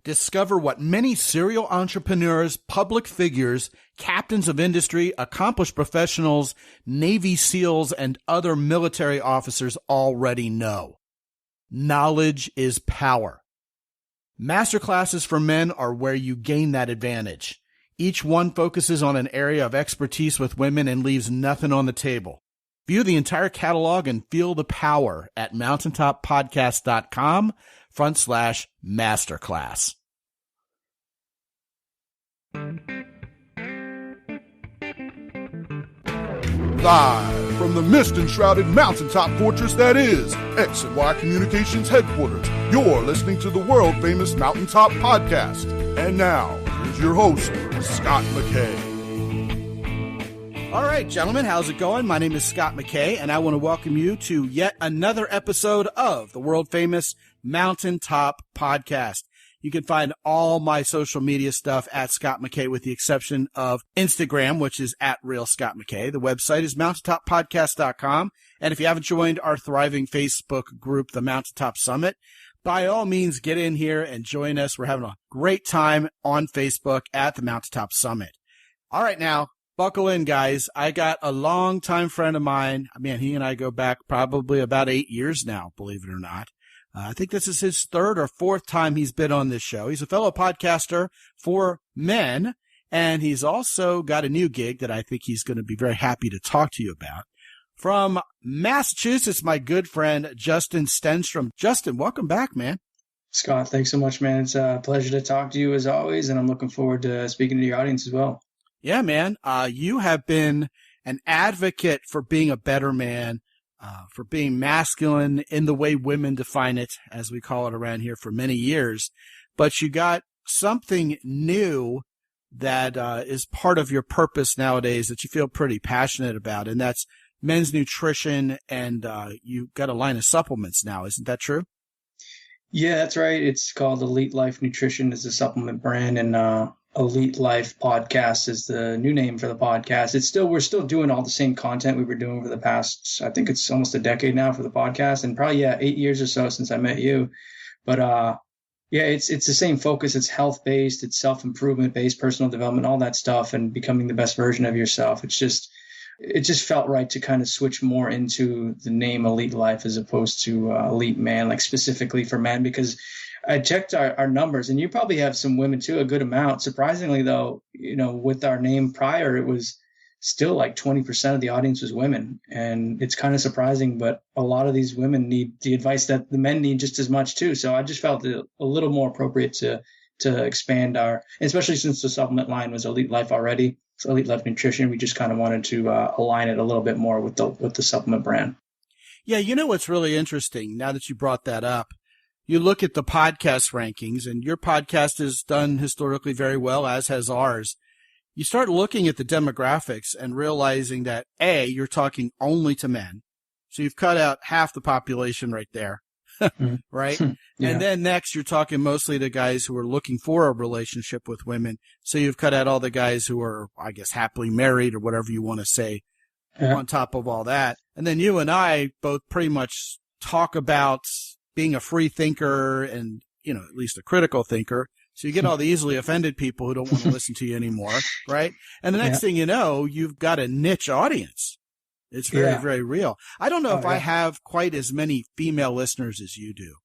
Discover what many serial entrepreneurs, public figures, captains of industry, accomplished professionals, Navy SEALs, and other military officers already know. Knowledge is power. Masterclasses for men are where you gain that advantage. Each one focuses on an area of expertise with women and leaves nothing on the table. View the entire catalog and feel the power at mountaintoppodcast.com/masterclass. Live from the mist-enshrouded mountaintop fortress that is X and Y Communications headquarters, you're listening to the world-famous Mountaintop Podcast. And now, here's your host, Scot McKay. All right, gentlemen, how's it going? My name is Scot McKay, and I want to welcome you to yet another episode of the world-famous Mountaintop Podcast. You can find all my social media stuff at Scot McKay with the exception of Instagram, which is at Real Scot McKay. The website is mountaintoppodcast.com. And if you haven't joined our thriving Facebook group, the Mountaintop Summit, by all means, get in here and join us. We're having a great time on Facebook at the Mountaintop Summit. All right, now, buckle in, guys. I got a longtime friend of mine. Man, he and I go back probably about 8 years now, believe it or not. I think this is his third or fourth time he's been on this show. He's a fellow podcaster for men, and he's also got a new gig that I think he's going to be very happy to talk to you about. From Massachusetts, my good friend, Justin Stenstrom. Justin, welcome back, man. Scott, thanks so much, man. It's a pleasure to talk to you as always, and I'm looking forward to speaking to your audience as well. Yeah, man. You have been an advocate for being a better man, for being masculine in the way women define it, as we call it around here, for many years. But you got something new that is part of your purpose nowadays that you feel pretty passionate about, and that's men's nutrition, and you got a line of supplements now. Isn't that true? Yeah, that's right. It's called Elite Life Nutrition. It's a supplement brand, and Elite Life Podcast is the new name for the podcast. We're still doing all the same content we were doing for the past, I think it's almost a decade now for the podcast, and probably 8 years or so since I met you. But it's the same focus. It's health based, it's self-improvement based, personal development, all that stuff, and becoming the best version of yourself. It just felt right to kind of switch more into the name Elite Life as opposed to Elite Man, like specifically for men, because I checked our numbers, and you probably have some women too, a good amount. Surprisingly, though, with our name prior, it was still like 20% of the audience was women. And it's kind of surprising, but a lot of these women need the advice that the men need just as much too. So I just felt it a little more appropriate to expand especially since the supplement line was Elite Life already. So Elite Life Nutrition, we just kind of wanted to align it a little bit more with the supplement brand. Yeah, you know what's really interesting, now that you brought that up, you look at the podcast rankings, and your podcast has done historically very well, as has ours. You start looking at the demographics and realizing that, A, you're talking only to men. So you've cut out half the population right there, right? Yeah. And then next, you're talking mostly to guys who are looking for a relationship with women. So you've cut out all the guys who are, I guess, happily married or whatever you want to say on top of all that. And then you and I both pretty much talk about being a free thinker and, at least a critical thinker. So you get all the easily offended people who don't want to listen to you anymore, right? And the next thing you know, you've got a niche audience. It's very, very real. I don't know if I have quite as many female listeners as you do.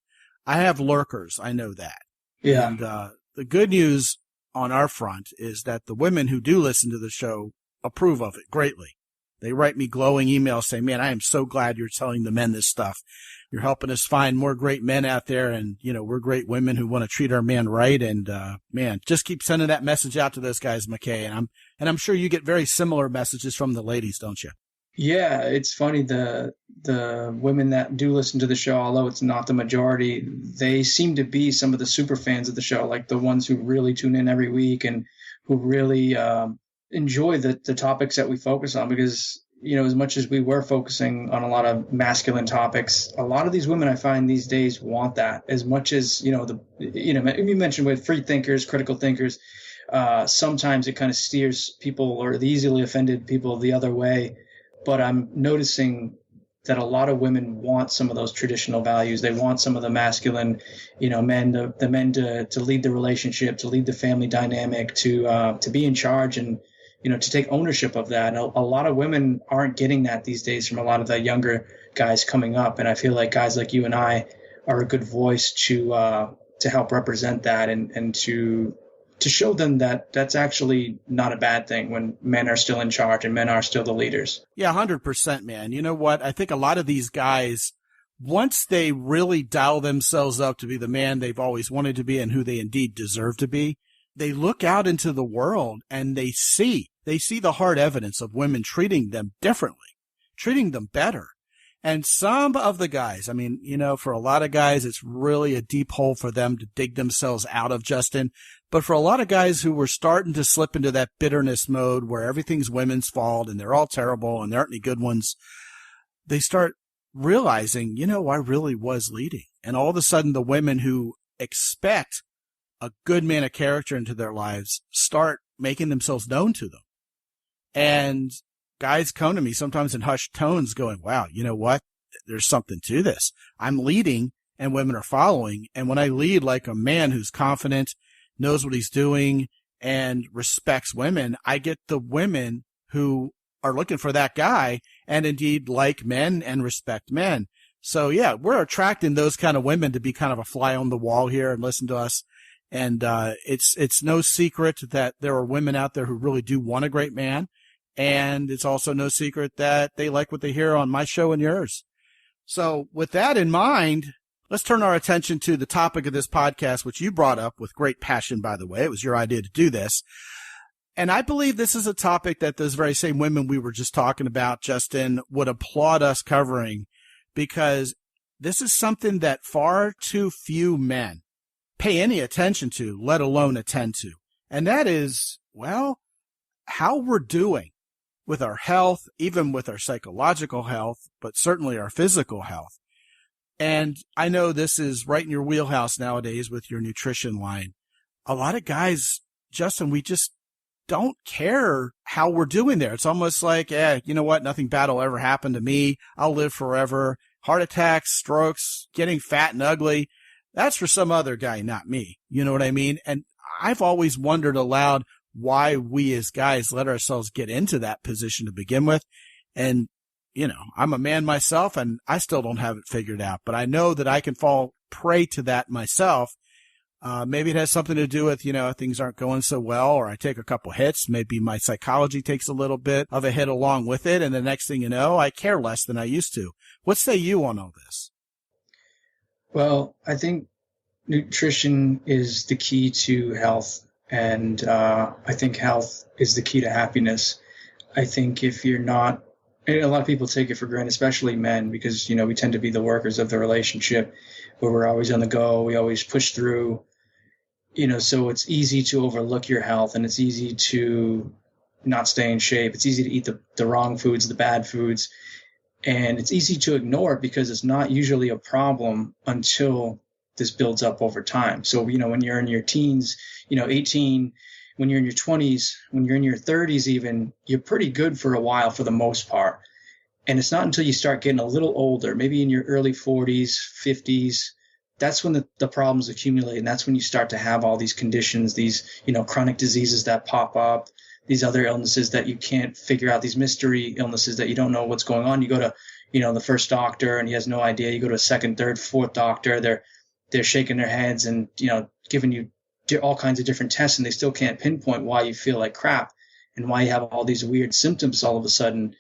I have lurkers. I know that. Yeah. And the good news on our front is that the women who do listen to the show approve of it greatly. They write me glowing emails saying, man, I am so glad you're telling the men this stuff. You're helping us find more great men out there, and, we're great women who want to treat our man right. And, man, just keep sending that message out to those guys, McKay. And I'm sure you get very similar messages from the ladies, don't you? Yeah, it's funny. The women that do listen to the show, although it's not the majority, they seem to be some of the super fans of the show, like the ones who really tune in every week and who really enjoy the topics that we focus on, because, as much as we were focusing on a lot of masculine topics, a lot of these women I find these days want that as much as, you mentioned with free thinkers, critical thinkers, sometimes it kind of steers people or the easily offended people the other way. But I'm noticing that a lot of women want some of those traditional values. They want some of the masculine, men, the men to lead the relationship, to lead the family dynamic, to be in charge and, to take ownership of that. And a lot of women aren't getting that these days from a lot of the younger guys coming up. And I feel like guys like you and I are a good voice to help represent that and to show them that that's actually not a bad thing when men are still in charge and men are still the leaders. Yeah, 100%, man. You know what? I think a lot of these guys, once they really dial themselves up to be the man they've always wanted to be and who they indeed deserve to be, they look out into the world and they see the hard evidence of women treating them differently, treating them better. And some of the guys, I mean, for a lot of guys, it's really a deep hole for them to dig themselves out of, Justin. But for a lot of guys who were starting to slip into that bitterness mode where everything's women's fault and they're all terrible and there aren't any good ones, they start realizing, I really was leading. And all of a sudden, the women who expect a good man of character into their lives start making themselves known to them. And guys come to me sometimes in hushed tones going, wow, you know what? There's something to this. I'm leading and women are following. And when I lead like a man who's confident, knows what he's doing, and respects women, I get the women who are looking for that guy and indeed like men and respect men. So yeah, we're attracting those kind of women to be kind of a fly on the wall here and listen to us. And it's no secret that there are women out there who really do want a great man. And it's also no secret that they like what they hear on my show and yours. So with that in mind, let's turn our attention to the topic of this podcast, which you brought up with great passion, by the way. It was your idea to do this. And I believe this is a topic that those very same women we were just talking about, Justin, would applaud us covering, because this is something that far too few men pay any attention to, let alone attend to. And that is, well, how we're doing with our health, even with our psychological health, but certainly our physical health. And I know this is right in your wheelhouse nowadays with your nutrition line. A lot of guys, Justin, we just don't care how we're doing there. It's almost like, you know what? Nothing bad will ever happen to me. I'll live forever. Heart attacks, strokes, getting fat and ugly. That's for some other guy, not me. You know what I mean? And I've always wondered aloud why we as guys let ourselves get into that position to begin with. And, I'm a man myself and I still don't have it figured out, but I know that I can fall prey to that myself. Maybe it has something to do with, things aren't going so well, or I take a couple hits. Maybe my psychology takes a little bit of a hit along with it. And the next thing you know, I care less than I used to. What say you on all this? Well, I think nutrition is the key to health. And I think health is the key to happiness. I think if you're not, and a lot of people take it for granted, especially men, because, we tend to be the workers of the relationship where we're always on the go. We always push through, so it's easy to overlook your health and it's easy to not stay in shape. It's easy to eat the wrong foods, the bad foods. And it's easy to ignore it because it's not usually a problem until this builds up over time. So, when you're in your teens, 18, when you're in your 20s, when you're in your 30s even, you're pretty good for a while for the most part. And it's not until you start getting a little older, maybe in your early 40s, 50s, that's when the problems accumulate. And that's when you start to have all these conditions, these, chronic diseases that pop up, these other illnesses that you can't figure out, these mystery illnesses that you don't know what's going on. You go to, the first doctor and he has no idea. You go to a second, third, fourth doctor. They're shaking their heads and, giving you all kinds of different tests, and they still can't pinpoint why you feel like crap and why you have all these weird symptoms all of a sudden.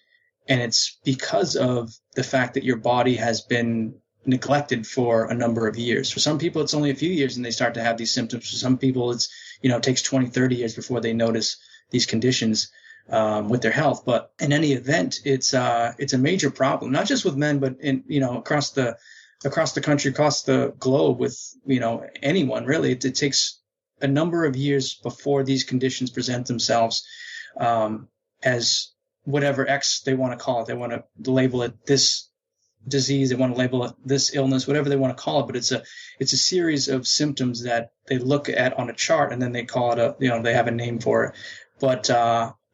And it's because of the fact that your body has been neglected for a number of years. For some people, it's only a few years and they start to have these symptoms. For some people, it takes 20, 30 years before they notice these conditions with their health. But in any event, it's a major problem, not just with men, but across the country, across the globe with, anyone really. It takes a number of years before these conditions present themselves as whatever X they want to call it. They want to label it this disease. They want to label it this illness, whatever they want to call it. But it's a series of symptoms that they look at on a chart and then they call it they have a name for it. But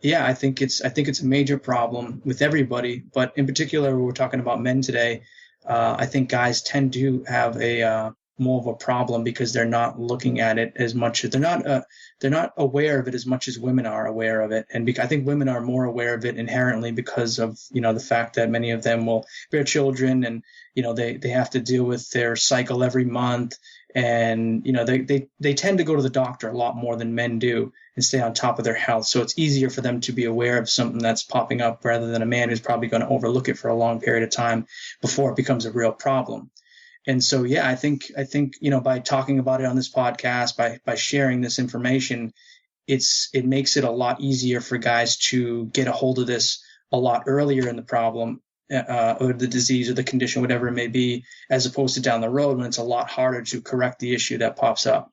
Yeah, I think it's a major problem with everybody, but in particular, we're talking about men today. I think guys tend to have a more of a problem because they're not looking at it as much. They're not aware of it as much as women are aware of it, and I think women are more aware of it inherently because of the fact that many of them will bear children, and they have to deal with their cycle every month, and they tend to go to the doctor a lot more than men do and stay on top of their health. So it's easier for them to be aware of something that's popping up rather than a man who's probably going to overlook it for a long period of time before it becomes a real problem. And so, yeah, I think, by talking about it on this podcast, by sharing this information, it makes it a lot easier for guys to get a hold of this a lot earlier in the problem, or the disease or the condition, whatever it may be, as opposed to down the road when it's a lot harder to correct the issue that pops up.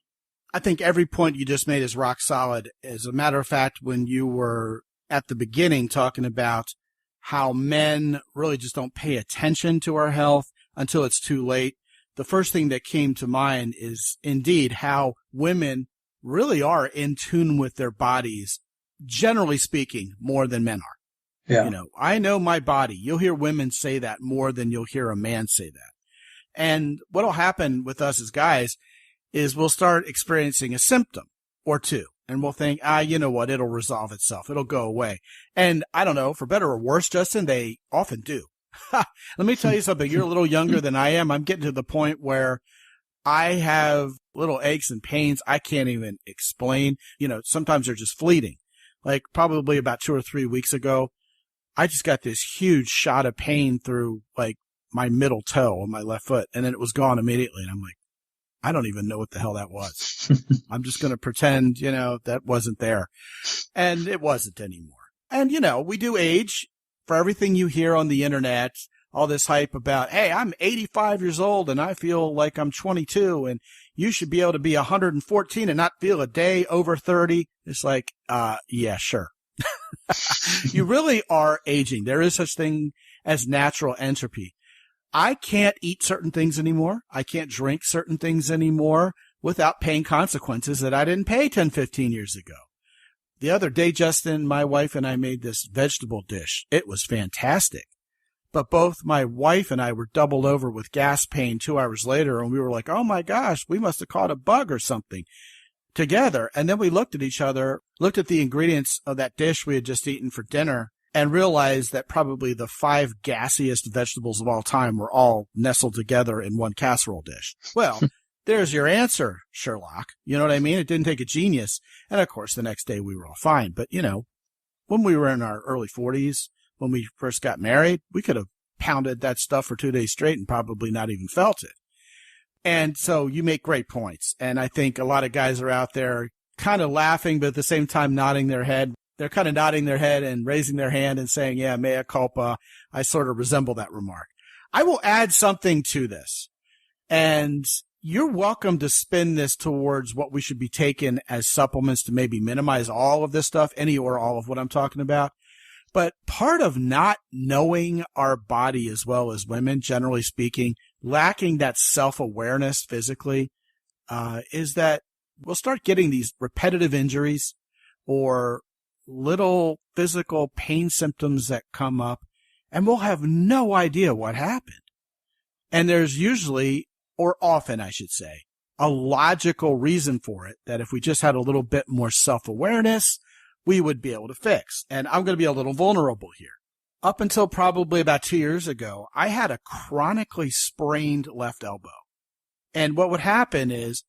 I think every point you just made is rock solid. As a matter of fact, when you were at the beginning talking about how men really just don't pay attention to our health until it's too late, the first thing that came to mind is indeed how women really are in tune with their bodies, generally speaking, more than men are. Yeah. I know my body. You'll hear women say that more than you'll hear a man say that. And what'll happen with us as guys is we'll start experiencing a symptom or two, and we'll think, you know what, it'll resolve itself. It'll go away. And I don't know, for better or worse, Justin, they often do. Let me tell you something. You're a little younger than I am. I'm getting to the point where I have little aches and pains I can't even explain. Sometimes they're just fleeting. Like probably about 2 or 3 weeks ago, I just got this huge shot of pain through like my middle toe on my left foot, and then it was gone immediately. And I'm like, I don't even know what the hell that was. I'm just going to pretend, that wasn't there. And it wasn't anymore. And, we do age. For everything you hear on the internet, all this hype about, hey, I'm 85 years old and I feel like I'm 22 and you should be able to be 114 and not feel a day over 30. It's like, yeah, sure. You really are aging. There is such thing as natural entropy. I can't eat certain things anymore. I can't drink certain things anymore without paying consequences that I didn't pay 10, 15 years ago. The other day, Justin, my wife and I made this vegetable dish. It was fantastic. But both my wife and I were doubled over with gas pain 2 hours later, and we were like, oh my gosh, we must have caught a bug or something together. And then we looked at each other, looked at the ingredients of that dish we had just eaten for dinner, and realized that probably the 5 gassiest vegetables of all time were all nestled together in one casserole dish. Well, there's your answer, Sherlock. You know what I mean? It didn't take a genius. And of course, the next day we were all fine. But, when we were in our early 40s, when we first got married, we could have pounded that stuff for 2 days straight and probably not even felt it. And so you make great points. And I think a lot of guys are out there kind of laughing, but at the same time nodding their head. They're kind of nodding their head and raising their hand and saying, yeah, mea culpa. I sort of resemble that remark. I will add something to this. And you're welcome to spin this towards what we should be taking as supplements to maybe minimize all of this stuff, any or all of what I'm talking about. But part of not knowing our body as well as women, generally speaking, lacking that self-awareness physically, is that we'll start getting these repetitive injuries or little physical pain symptoms that come up, and we'll have no idea what happened. And there's usually, or often I should say, a logical reason for it that if we just had a little bit more self-awareness, we would be able to fix. And I'm going to be a little vulnerable here. Up until probably about 2 years ago, I had a chronically sprained left elbow. And what would happen is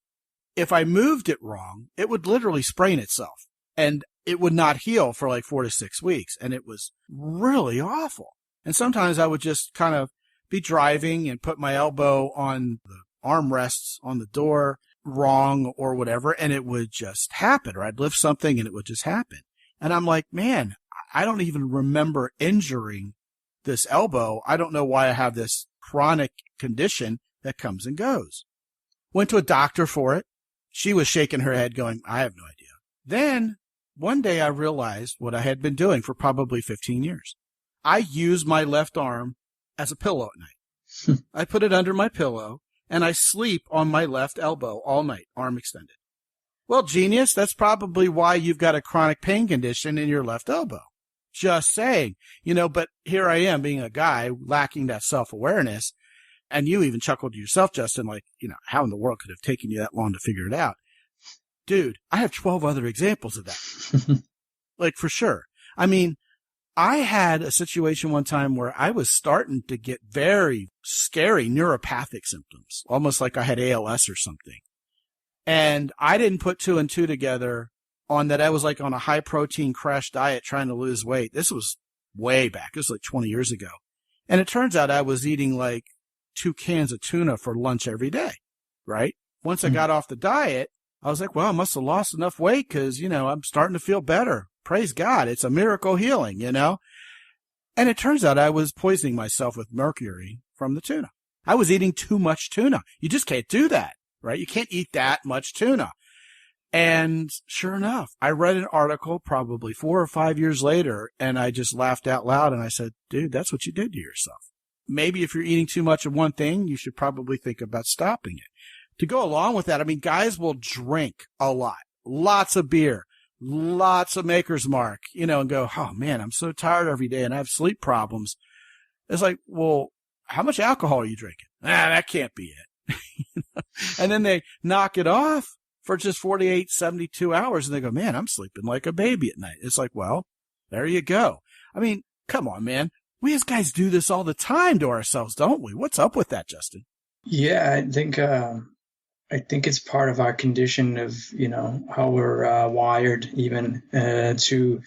if I moved it wrong, it would literally sprain itself. And it would not heal for like 4 to 6 weeks. And it was really awful. And sometimes I would just kind of be driving and put my elbow on the armrests on the door wrong or whatever, and it would just happen. Or I'd lift something and it would just happen. And I'm like, man, I don't even remember injuring this elbow. I don't know why I have this chronic condition that comes and goes. Went to a doctor for it. She was shaking her head going, I have no idea. Then one day I realized what I had been doing for probably 15 years. I use my left arm as a pillow at night. I put it under my pillow and I sleep on my left elbow all night, arm extended. Well, genius, that's probably why you've got a chronic pain condition in your left elbow. Just saying, but here I am being a guy lacking that self-awareness. And you even chuckled to yourself, Justin, like, how in the world could it have taken you that long to figure it out? Dude, I have 12 other examples of that. Like, for sure. I mean, I had a situation one time where I was starting to get very scary neuropathic symptoms, almost like I had ALS or something. And I didn't put two and two together on that. I was like on a high protein crash diet trying to lose weight. This was way back. It was like 20 years ago. And it turns out I was eating like 2 cans of tuna for lunch every day, right? Once I got off the diet, I was like, well, I must have lost enough weight because, I'm starting to feel better. Praise God. It's a miracle healing, And it turns out I was poisoning myself with mercury from the tuna. I was eating too much tuna. You just can't do that, right? You can't eat that much tuna. And sure enough, I read an article probably 4 or 5 years later, and I just laughed out loud and I said, dude, that's what you did to yourself. Maybe if you're eating too much of one thing, you should probably think about stopping it. To go along with that, I mean, guys will drink a lot, lots of beer, lots of Maker's Mark, and go, oh man, I'm so tired every day and I have sleep problems. It's like, well, how much alcohol are you drinking? That can't be it. And then they knock it off for just 48, 72 hours and they go, man, I'm sleeping like a baby at night. It's like, well, there you go. I mean, come on, man. We as guys do this all the time to ourselves, don't we? What's up with that, Justin? Yeah, I think it's part of our condition of, how we're wired even to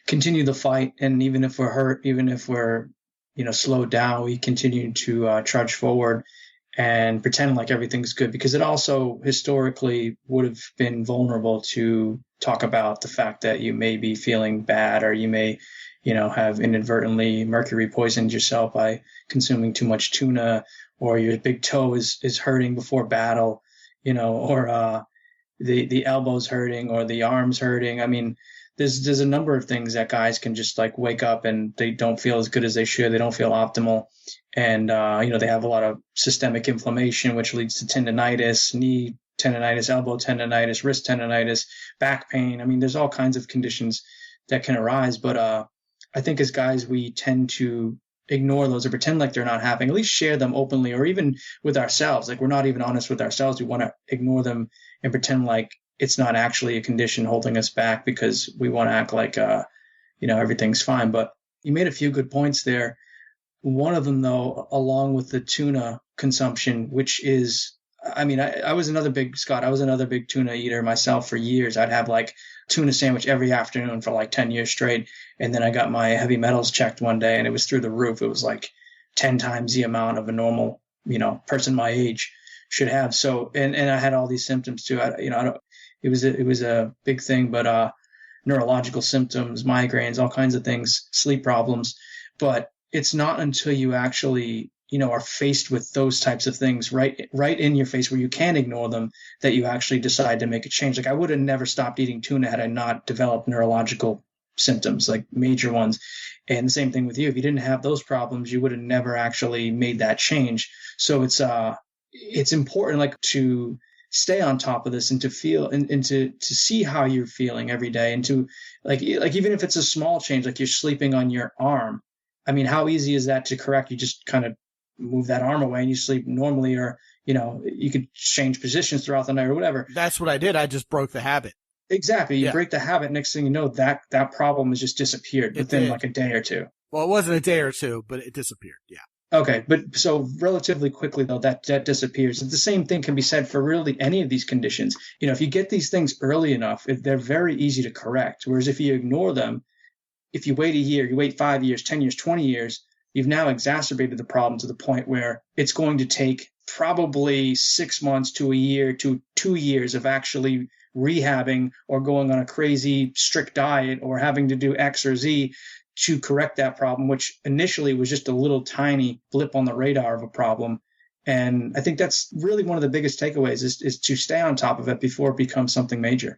continue the fight. And even if we're hurt, even if we're, slowed down, we continue to trudge forward and pretend like everything's good, because it also historically would have been vulnerable to talk about the fact that you may be feeling bad, or you may, have inadvertently mercury poisoned yourself by consuming too much tuna, or your big toe is hurting before battle, or the elbow's hurting or the arm's hurting. I mean, there's a number of things that guys can just like wake up and they don't feel as good as they should. They don't feel optimal. And, they have a lot of systemic inflammation, which leads to tendinitis, knee tendinitis, elbow tendinitis, wrist tendinitis, back pain. I mean, there's all kinds of conditions that can arise. But I think as guys, we tend to ignore those or pretend like they're not happening, at least share them openly, or even with ourselves. Like, we're not even honest with ourselves. We want to ignore them and pretend like it's not actually a condition holding us back because we want to act like, everything's fine. But you made a few good points there. One of them, though, along with the tuna consumption, which is, I was another big tuna eater myself for years. I'd have like tuna sandwich every afternoon for like 10 years straight. And then I got my heavy metals checked one day and it was through the roof. It was like 10 times the amount of a normal, person my age should have. So, and I had all these symptoms too. It was a big thing, but, neurological symptoms, migraines, all kinds of things, sleep problems. But it's not until you actually, are faced with those types of things right in your face where you can't ignore them that you actually decide to make a change. Like, I would have never stopped eating tuna had I not developed neurological symptoms, like major ones. And the same thing with you. If you didn't have those problems, you would have never actually made that change. So it's important, like, to stay on top of this and to feel and to see how you're feeling every day, and to like even if it's a small change, like you're sleeping on your arm. I mean, how easy is that to correct? You just kind of move that arm away and you sleep normally, or, you could change positions throughout the night or whatever. That's what I did. I just broke the habit. Exactly. You break the habit. Next thing you know, that problem has just disappeared within like a day or two. Well, it wasn't a day or two, but it disappeared. Yeah. Okay. But so relatively quickly, though, that disappears. The same thing can be said for really any of these conditions. If you get these things early enough, they're very easy to correct. Whereas if you ignore them, if you wait a year, you wait 5 years, 10 years, 20 years, you've now exacerbated the problem to the point where it's going to take probably 6 months to a year to 2 years of actually rehabbing or going on a crazy strict diet or having to do X or Z to correct that problem, which initially was just a little tiny blip on the radar of a problem. And I think that's really one of the biggest takeaways is to stay on top of it before it becomes something major.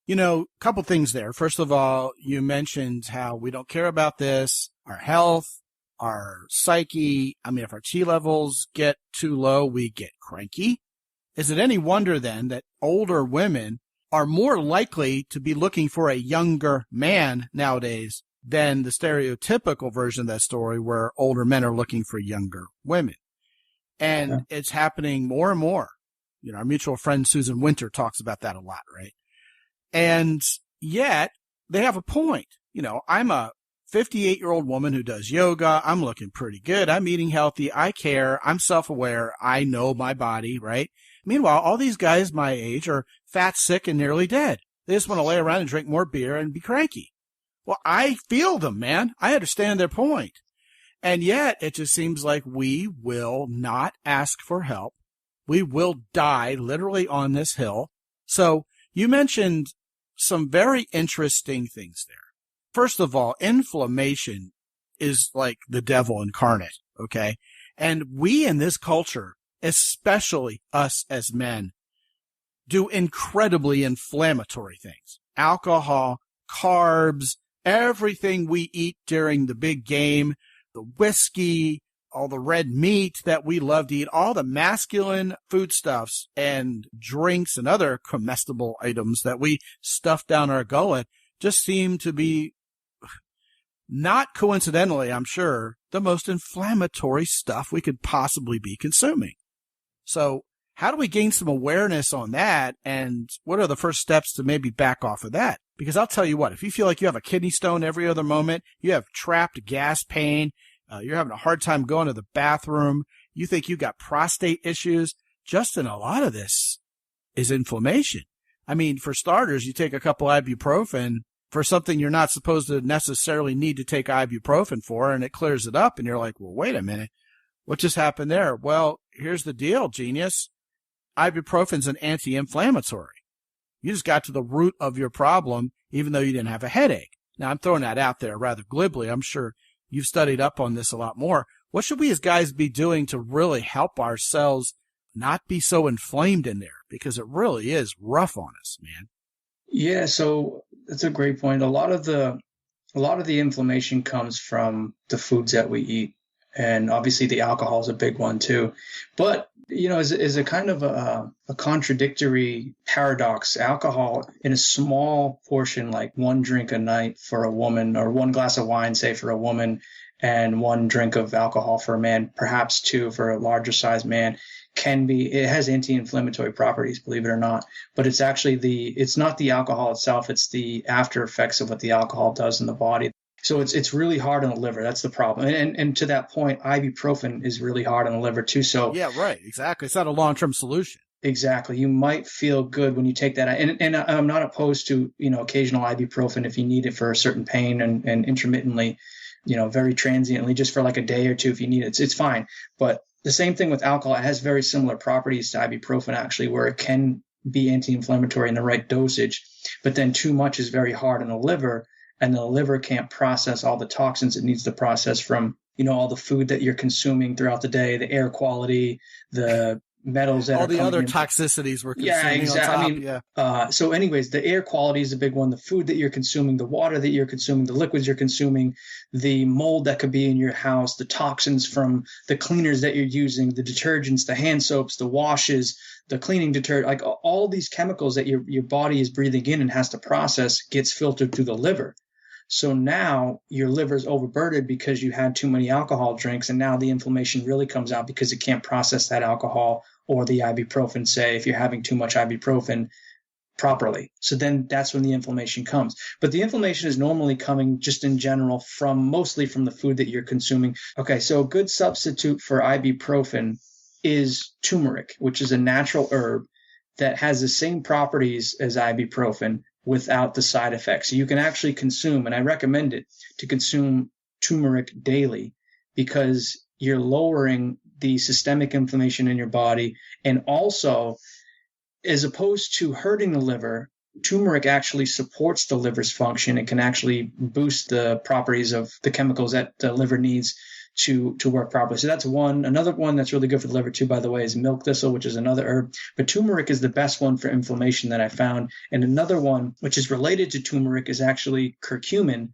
A couple things there. First of all, you mentioned how we don't care about this, our health, our psyche. I mean, if our T levels get too low, we get cranky. Is it any wonder then that older women are more likely to be looking for a younger man nowadays than the stereotypical version of that story where older men are looking for younger women. And it's happening more and more. You know, our mutual friend Susan Winter talks about that a lot, right? And yet they have a point. You know, I'm a 58-year-old woman who does yoga. I'm looking pretty good. I'm eating healthy. I care. I'm self-aware. I know my body, right? Meanwhile, all these guys my age are fat, sick, and nearly dead. They just want to lay around and drink more beer and be cranky. Well, I feel them, man. I understand their point. And yet it just seems like we will not ask for help. We will die literally on this hill. So you mentioned some very interesting things there. First of all, inflammation is like the devil incarnate, okay? And we in this culture, especially us as men, do incredibly inflammatory things. Alcohol, carbs, everything we eat during the big game, the whiskey, all the red meat that we love to eat, all the masculine foodstuffs and drinks and other comestible items that we stuff down our gullet just seem to be, not coincidentally, I'm sure, the most inflammatory stuff we could possibly be consuming. So how do we gain some awareness on that? And what are the first steps to maybe back off of that? Because I'll tell you what, if you feel like you have a kidney stone every other moment, you have trapped gas pain, you're having a hard time going to the bathroom, you think you got prostate issues, Justin, a lot of this is inflammation. I mean, for starters, you take a couple ibuprofen for something you're not supposed to necessarily need to take ibuprofen for, and it clears it up, and you're like, well, wait a minute, what just happened there? Well, here's the deal, genius. Ibuprofen's an anti-inflammatory. You just got to the root of your problem, even though you didn't have a headache. Now, I'm throwing that out there rather glibly. I'm sure you've studied up on this a lot more. What should we as guys be doing to really help ourselves not be so inflamed in there? Because it really is rough on us, man. Yeah, so that's a great point. A lot of the inflammation comes from the foods that we eat. And obviously the alcohol is a big one too. But, you know, is a kind of a contradictory paradox. Alcohol in a small portion, like one drink a night for a woman, or one glass of wine, say, for a woman, and one drink of alcohol for a man, perhaps two for a larger sized man, it has anti-inflammatory properties, believe it or not. But it's actually it's not the alcohol itself, it's the after effects of what the alcohol does in the body. So it's really hard on the liver. That's the problem. And to that point, ibuprofen is really hard on the liver too. So yeah, right. Exactly. It's not a long-term solution. Exactly. You might feel good when you take that. And I'm not opposed to, you know, occasional ibuprofen if you need it for a certain pain and intermittently, you know, very transiently, just for like a day or two if you need it. It's fine. But the same thing with alcohol. It has very similar properties to ibuprofen, actually, where it can be anti-inflammatory in the right dosage. But then too much is very hard on the liver, and the liver can't process all the toxins it needs to process from, you know, all the food that you're consuming throughout the day, the air quality, the metals that all are the other in. toxicities we're consuming. Yeah, exactly. On top. So anyways, the air quality is a big one. The food that you're consuming, the water that you're consuming, the liquids you're consuming, the mold that could be in your house, the toxins from the cleaners that you're using, the detergents, the hand soaps, the washes, the cleaning detergent, like all these chemicals that your body is breathing in and has to process gets filtered through the liver. So now your liver is overburdened because you had too many alcohol drinks, and now the inflammation really comes out because it can't process that alcohol or the ibuprofen, say, if you're having too much ibuprofen properly. So then that's when the inflammation comes. But the inflammation is normally coming just in general mostly from the food that you're consuming. Okay, so a good substitute for ibuprofen is turmeric, which is a natural herb that has the same properties as ibuprofen without the side effects. So you can actually consume, and I recommend it, to consume turmeric daily, because you're lowering the systemic inflammation in your body. And also, as opposed to hurting the liver, turmeric actually supports the liver's function. It can actually boost the properties of the chemicals that the liver needs to work properly. So that's one. Another one that's really good for the liver too, by the way, is milk thistle, which is another herb. But turmeric is the best one for inflammation that I found. And another one, which is related to turmeric, is actually curcumin,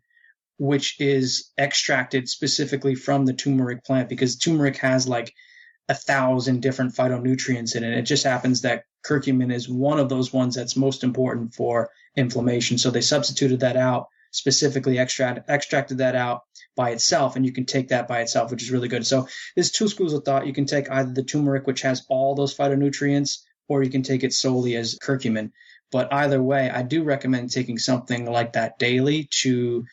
which is extracted specifically from the turmeric plant, because turmeric has like 1,000 different phytonutrients in it. It just happens that curcumin is one of those ones that's most important for inflammation. So they substituted that out, specifically extracted that out by itself, and you can take that by itself, which is really good. So there's two schools of thought. You can take either the turmeric, which has all those phytonutrients, or you can take it solely as curcumin. But either way, I do recommend taking something like that daily to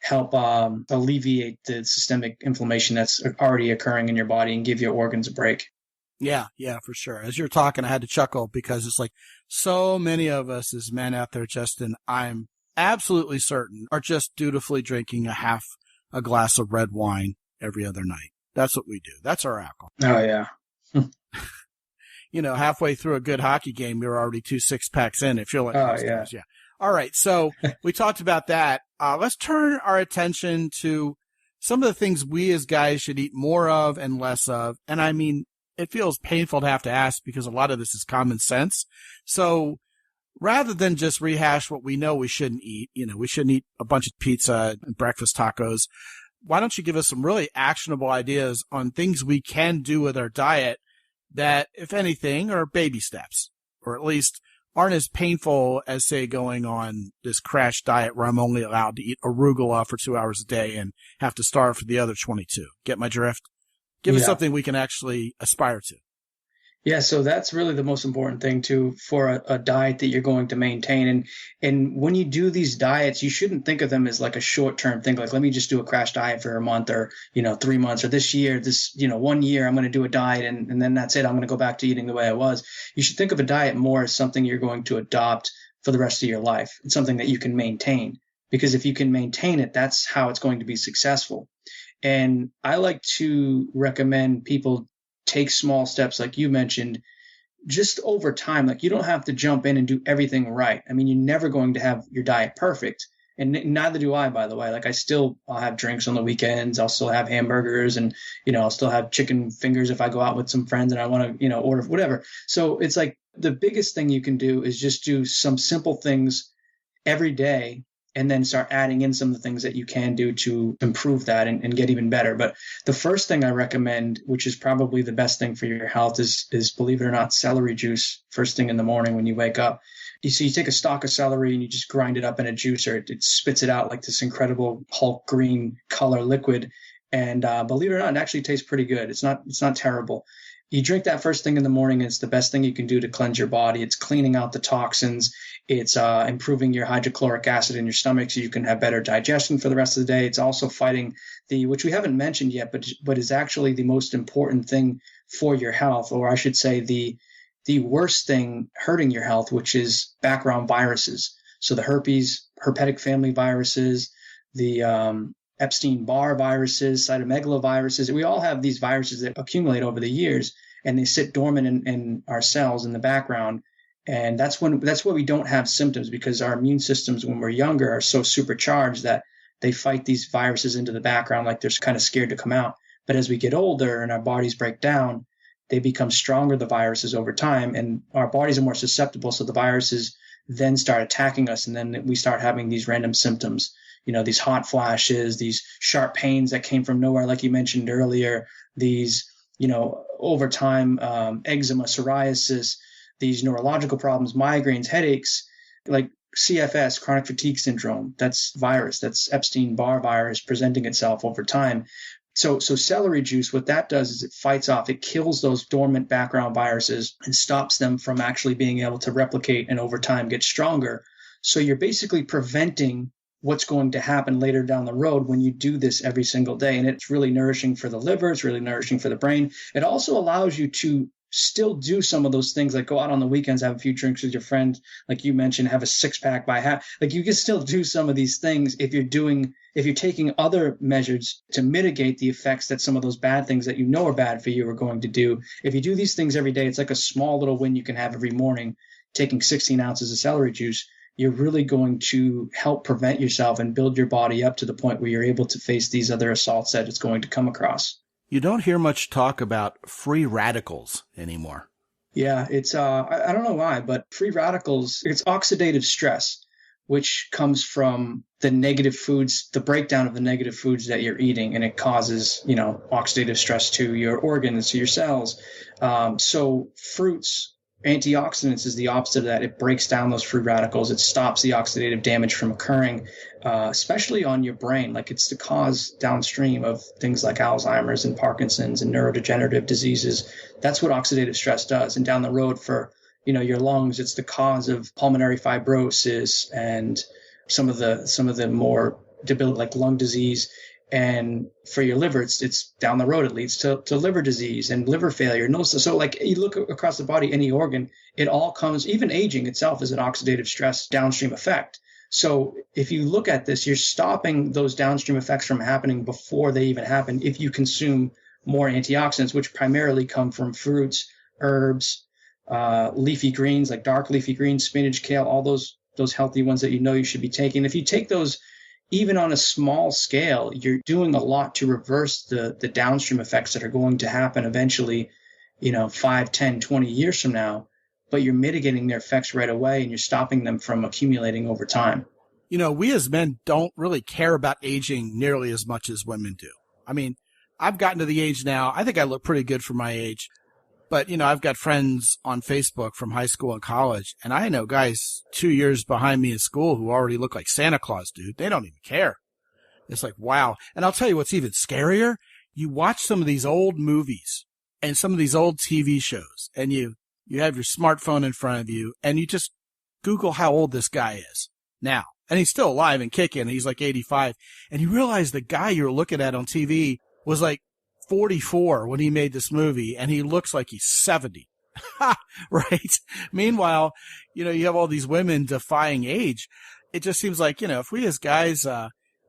help alleviate the systemic inflammation that's already occurring in your body and give your organs a break. Yeah, for sure. As you're talking, I had to chuckle because it's like so many of us as men out there, Justin, I'm absolutely certain, are just dutifully drinking a glass of red wine every other night. That's what we do. That's our alcohol. Oh, yeah. Halfway through a good hockey game, you're already 2 6-packs in if you're like, oh, yeah. Yeah. All right. So we talked about that. Let's turn our attention to some of the things we as guys should eat more of and less of. And I mean, it feels painful to have to ask because a lot of this is common sense. So rather than just rehash what we know we shouldn't eat, we shouldn't eat a bunch of pizza and breakfast tacos. Why don't you give us some really actionable ideas on things we can do with our diet that, if anything, are baby steps, or at least aren't as painful as, say, going on this crash diet where I'm only allowed to eat arugula for 2 hours a day and have to starve for the other 22. Get my drift? Give us something we can actually aspire to. Yeah, so that's really the most important thing too for a diet that you're going to maintain. And when you do these diets, you shouldn't think of them as like a short-term thing, like let me just do a crash diet for a month or 3 months, or this year, 1 year I'm going to do a diet and then that's it. I'm going to go back to eating the way I was. You should think of a diet more as something you're going to adopt for the rest of your life. It's something that you can maintain, because if you can maintain it, that's how it's going to be successful. And I like to recommend people take small steps, like you mentioned, just over time. Like, you don't have to jump in and do everything right. I mean, you're never going to have your diet perfect. And neither do I, by the way. Like, I'll have drinks on the weekends. I'll still have hamburgers and, I'll still have chicken fingers if I go out with some friends and I want to, order whatever. So it's like the biggest thing you can do is just do some simple things every day, and then start adding in some of the things that you can do to improve that and get even better. But the first thing I recommend, which is probably the best thing for your health, is believe it or not, celery juice first thing in the morning when you wake up. You take a stalk of celery and you just grind it up in a juicer. It spits it out like this incredible Hulk green color liquid. And believe it or not, it actually tastes pretty good. It's not terrible. You drink that first thing in the morning. It's the best thing you can do to cleanse your body. It's cleaning out the toxins. It's improving your hydrochloric acid in your stomach so you can have better digestion for the rest of the day. It's also fighting which we haven't mentioned yet, but is actually the most important thing for your health, or I should say the worst thing hurting your health, which is background viruses. So the herpetic family viruses, the Epstein-Barr viruses, cytomegaloviruses. We all have these viruses that accumulate over the years, and they sit dormant in our cells in the background. And that's why we don't have symptoms, because our immune systems when we're younger are so supercharged that they fight these viruses into the background like they're kind of scared to come out. But as we get older and our bodies break down, they become stronger, the viruses, over time, and our bodies are more susceptible. So the viruses then start attacking us, and then we start having these random symptoms. These hot flashes, these sharp pains that came from nowhere, like you mentioned earlier, these, over time, eczema, psoriasis, these neurological problems, migraines, headaches, like CFS, chronic fatigue syndrome. That's virus. That's Epstein-Barr virus presenting itself over time. So celery juice, what that does is it kills those dormant background viruses and stops them from actually being able to replicate and over time get stronger. So you're basically preventing what's going to happen later down the road when you do this every single day. And it's really nourishing for the liver. It's really nourishing for the brain. It also allows you to still do some of those things, like go out on the weekends, have a few drinks with your friends, like you mentioned, have a 6-pack by half. Like, you can still do some of these things if you're taking other measures to mitigate the effects that some of those bad things that are bad for you are going to do. If you do these things every day, it's like a small little win you can have every morning. Taking 16 ounces of celery juice, you're really going to help prevent yourself and build your body up to the point where you're able to face these other assaults that it's going to come across. You don't hear much talk about free radicals anymore. Yeah, it's I don't know why, but free radicals, it's oxidative stress. which comes from the negative foods, the breakdown of the negative foods that you're eating, and it causes, oxidative stress to your organs, to your cells. So fruits, antioxidants is the opposite of that. It breaks down those free radicals. It stops the oxidative damage from occurring, especially on your brain. Like, it's the cause downstream of things like Alzheimer's and Parkinson's and neurodegenerative diseases. That's what oxidative stress does. And down the road for your lungs, it's the cause of pulmonary fibrosis and some of the more debilitating, like lung disease. And for your liver, it's down the road, it leads to liver disease and liver failure. So like, you look across the body, any organ, it all comes, even aging itself is an oxidative stress downstream effect. So if you look at this, you're stopping those downstream effects from happening before they even happen if you consume more antioxidants, which primarily come from fruits, herbs, leafy greens, like dark leafy greens, spinach, kale, all those healthy ones that you should be taking. If you take those even on a small scale, you're doing a lot to reverse the downstream effects that are going to happen eventually, 5, 10, 20 years from now, but you're mitigating their effects right away and you're stopping them from accumulating over time. We as men don't really care about aging nearly as much as women do. I mean, I've gotten to the age now, I think I look pretty good for my age. But, I've got friends on Facebook from high school and college, and I know guys 2 years behind me in school who already look like Santa Claus, dude. They don't even care. It's like, wow. And I'll tell you what's even scarier. You watch some of these old movies and some of these old TV shows, and you have your smartphone in front of you, and you just Google how old this guy is now. And he's still alive and kicking. He's like 85. And you realize the guy you're looking at on TV was like 44 when he made this movie, and he looks like he's 70. Right? Meanwhile, you have all these women defying age. It just seems like, if we as guys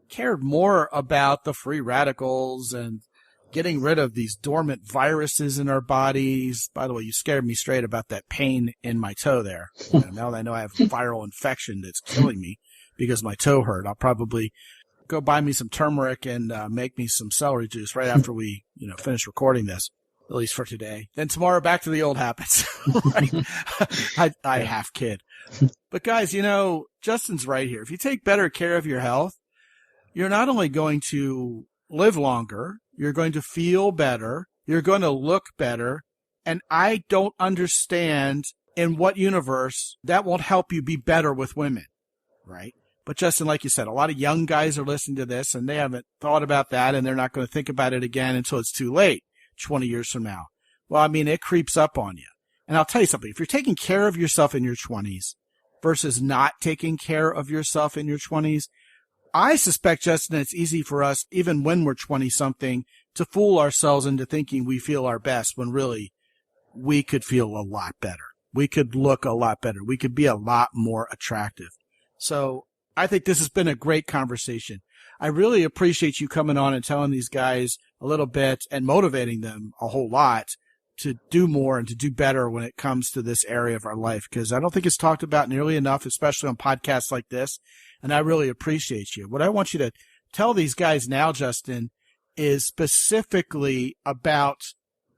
cared more about the free radicals and getting rid of these dormant viruses in our bodies. By the way, you scared me straight about that pain in my toe there. Now that I know I have a viral infection that's killing me because my toe hurt, I'll probably go buy me some turmeric and make me some celery juice right after we, finish recording this, at least for today. Then tomorrow, back to the old habits. Right? I half kid. But guys, Justin's right here. If you take better care of your health, you're not only going to live longer, you're going to feel better, you're going to look better. And I don't understand in what universe that won't help you be better with women, right? But Justin, like you said, a lot of young guys are listening to this and they haven't thought about that, and they're not going to think about it again until it's too late, 20 years from now. Well, I mean, it creeps up on you. And I'll tell you something, if you're taking care of yourself in your 20s versus not taking care of yourself in your 20s, I suspect, Justin, it's easy for us, even when we're 20-something, to fool ourselves into thinking we feel our best when really we could feel a lot better. We could look a lot better. We could be a lot more attractive. So I think this has been a great conversation. I really appreciate you coming on and telling these guys a little bit and motivating them a whole lot to do more and to do better when it comes to this area of our life, because I don't think it's talked about nearly enough, especially on podcasts like this. And I really appreciate you. What I want you to tell these guys now, Justin, is specifically about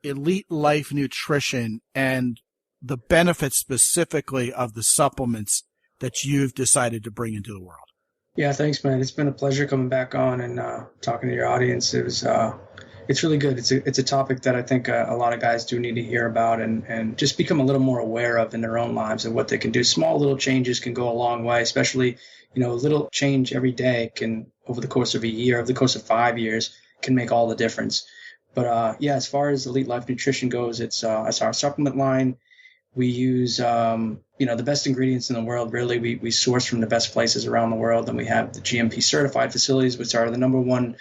Elite Life Nutrition and the benefits specifically of the supplements that you've decided to bring into the world. Yeah, thanks, man. It's been a pleasure coming back on and talking to your audience. It's really good. It's a topic that I think a lot of guys do need to hear about and just become a little more aware of in their own lives and what they can do. Small little changes can go a long way, especially, a little change every day can, over the course of a year, over the course of 5 years, can make all the difference. But as far as Elite Life Nutrition goes, it's our supplement line. We use, the best ingredients in the world. Really, we source from the best places around the world. And we have the GMP certified facilities, which are the number one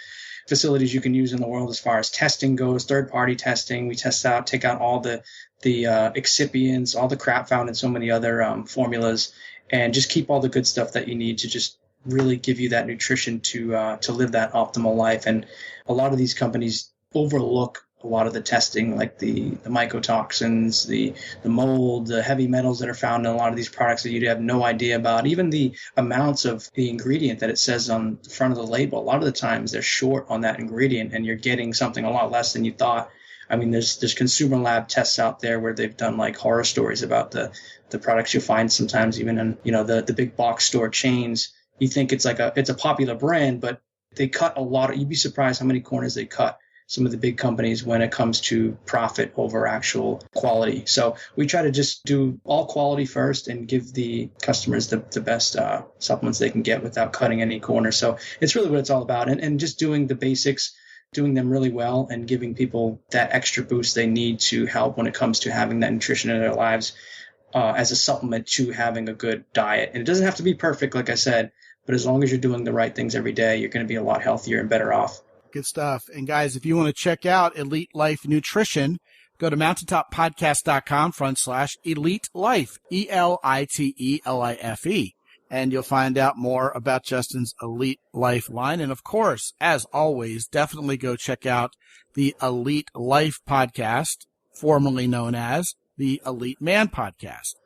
facilities you can use in the world as far as testing goes, third-party testing. We take out all the excipients, all the crap found in so many other formulas, and just keep all the good stuff that you need to just really give you that nutrition to live that optimal life. And a lot of these companies overlook a lot of the testing, like the mycotoxins, the mold, the heavy metals that are found in a lot of these products that you have no idea about. Even the amounts of the ingredient that it says on the front of the label, a lot of the times they're short on that ingredient and you're getting something a lot less than you thought. I mean, there's consumer lab tests out there where they've done like horror stories about the products you find sometimes even in, the big box store chains. You think it's a popular brand, but they cut a lot. You'd be surprised how many corners they cut, some of the big companies, when it comes to profit over actual quality. So we try to just do all quality first and give the customers the best supplements they can get without cutting any corners. So it's really what it's all about. And just doing the basics, doing them really well, and giving people that extra boost they need to help when it comes to having that nutrition in their lives as a supplement to having a good diet. And it doesn't have to be perfect, like I said, but as long as you're doing the right things every day, you're going to be a lot healthier and better off. Good stuff. And guys, if you want to check out Elite Life Nutrition, go to mountaintoppodcast.com/Elite Life, ELITELIFE. And you'll find out more about Justin's Elite Life line. And of course, as always, definitely go check out the Elite Life podcast, formerly known as the Elite Man podcast.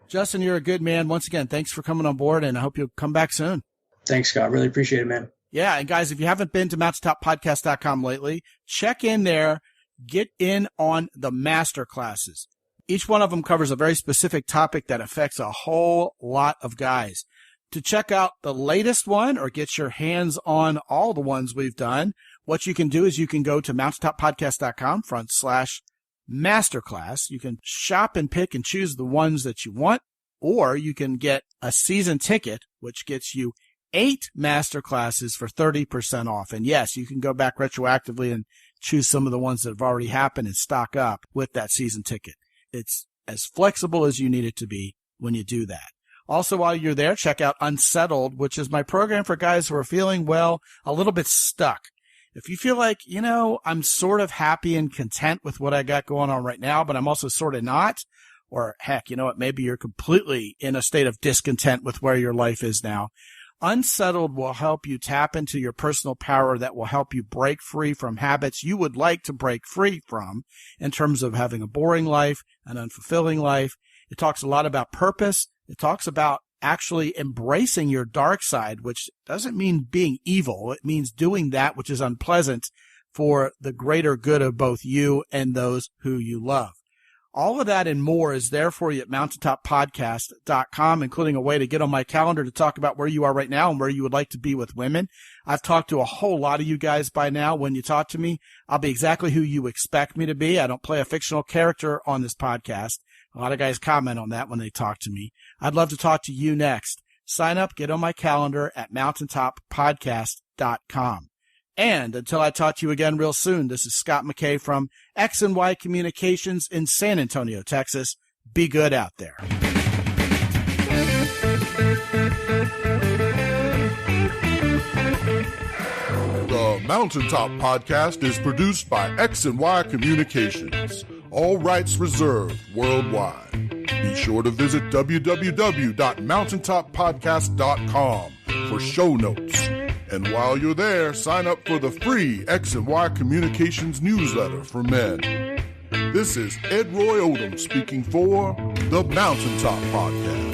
Justin, you're a good man. Once again, thanks for coming on board, and I hope you'll come back soon. Thanks, Scott. Really appreciate it, man. Yeah, and guys, if you haven't been to mountaintoppodcast.com lately, check in there. Get in on the master classes. Each one of them covers a very specific topic that affects a whole lot of guys. To check out the latest one or get your hands on all the ones we've done, what you can do is you can go to mountaintoppodcast.com/masterclass. You can shop and pick and choose the ones that you want, or you can get a season ticket, which gets you 8 master classes for 30% off. And yes, you can go back retroactively and choose some of the ones that have already happened and stock up with that season ticket. It's as flexible as you need it to be when you do that. Also, while you're there, check out Unsettled, which is my program for guys who are feeling, well, a little bit stuck. If you feel like, I'm sort of happy and content with what I got going on right now, but I'm also sort of not, or heck, you know what, maybe you're completely in a state of discontent with where your life is now, Unsettled will help you tap into your personal power that will help you break free from habits you would like to break free from in terms of having a boring life, an unfulfilling life. It talks a lot about purpose. It talks about actually embracing your dark side, which doesn't mean being evil. It means doing that which is unpleasant for the greater good of both you and those who you love. All of that and more is there for you at mountaintoppodcast.com, including a way to get on my calendar to talk about where you are right now and where you would like to be with women. I've talked to a whole lot of you guys by now. When you talk to me, I'll be exactly who you expect me to be. I don't play a fictional character on this podcast. A lot of guys comment on that when they talk to me. I'd love to talk to you next. Sign up, get on my calendar at mountaintoppodcast.com. And until I talk to you again real soon, this is Scott McKay from X&Y Communications in San Antonio, Texas. Be good out there. The Mountaintop Podcast is produced by X&Y Communications. All rights reserved worldwide. Be sure to visit www.mountaintoppodcast.com for show notes. And while you're there, sign up for the free X&Y Communications newsletter for men. This is Ed Roy Odom speaking for the Mountaintop Podcast.